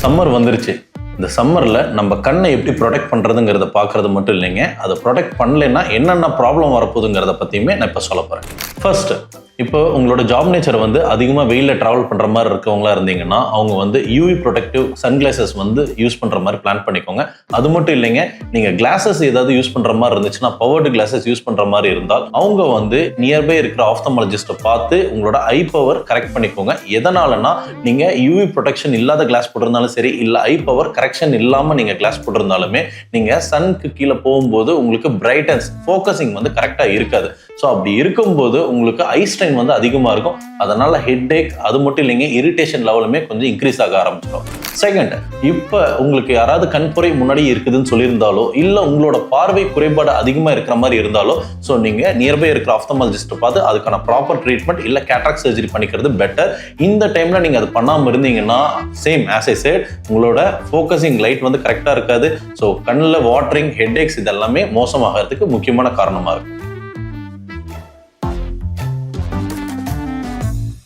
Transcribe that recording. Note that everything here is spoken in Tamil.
சம்மர் வந்துருச்சு. இந்த சம்மரில் நம்ம கண்ணை எப்படி ப்ரொடெக்ட் பண்ணுறதுங்கிறத பார்க்குறது மட்டும் இல்லைங்க, அதை ப்ரொடெக்ட் பண்ணலைன்னா என்னென்ன ப்ராப்ளம் வரப்போகுதுங்கிறத பற்றியுமே நான் இப்போ சொல்ல போகிறேன். ஃபர்ஸ்ட், இப்போ உங்களோட ஜாப் நேச்சர் வந்து அதிகமாக வெயிலில் ட்ராவல் பண்ணுற மாதிரி இருக்கவங்களா இருந்தீங்கன்னா அவங்க வந்து யூவி ப்ரொடெக்டிவ் சன்கிளாசஸ் வந்து யூஸ் பண்ணுற மாதிரி பிளான் பண்ணிக்கோங்க. அது மட்டும் இல்லைங்க, நீங்கள் கிளாஸஸ் ஏதாவது யூஸ் பண்ணுற மாதிரி இருந்துச்சுன்னா, பவர்டு கிளாஸஸ் யூஸ் பண்ணுற மாதிரி இருந்தால் அவங்க வந்து நியர்பை இருக்கிற ஆப்தமாலஜிஸ்ட்டை பார்த்து உங்களோட ஐ பவர் கரெக்ட் பண்ணிக்கோங்க. எதனாலனா, நீங்கள் யூவி ப்ரொடெக்ஷன் இல்லாத கிளாஸ் போட்டிருந்தாலும் சரி, இல்லை ஐ பவர் கரெக்ஷன் இல்லாமல் நீங்கள் கிளாஸ் போட்டிருந்தாலுமே நீங்கள் சனுக்கு கீழே போகும்போது உங்களுக்கு பிரைட்டன்ஸ் ஃபோக்கஸிங் வந்து கரெக்டாக இருக்காது. ஸோ அப்படி இருக்கும்போது உங்களுக்கு ஐ ஸ்ட்ரெயின் வந்து அதிகமாக இருக்கும். அதனால ஹெட் ஏக், அது மட்டும் இல்லைங்க, இரிட்டேஷன் லெவலுமே கொஞ்சம் இன்க்ரீஸ் ஆக ஆரம்பிச்சிடும். செகண்ட், இப்போ உங்களுக்கு யாராவது கண்புரை முன்னாடி இருக்குதுன்னு சொல்லியிருந்தாலோ, இல்லை உங்களோட பார்வை குறைபாடு அதிகமாக இருக்கிற மாதிரி இருந்தாலோ, ஸோ நீங்கள் நியர்பை இருக்கிற ஆப்தமாலஜிஸ்ட்டை பார்த்து அதுக்கான ப்ராப்பர் ட்ரீட்மெண்ட் இல்லை கேட்ராக்ட் சர்ஜரி பண்ணிக்கிறது பெட்டர். இந்த டைமில் நீங்கள் அது பண்ணாமல் இருந்தீங்கன்னா, சேம் ஆஸ் ஐ செட், உங்களோட ஃபோக்கஸிங் லைட் வந்து கரெக்டாக இருக்காது. ஸோ கண்ணில் வாட்டரிங், ஹெட் ஏக்ஸ் இதெல்லாமே மோசமாகிறதுக்கு முக்கியமான காரணமாக இருக்கும்.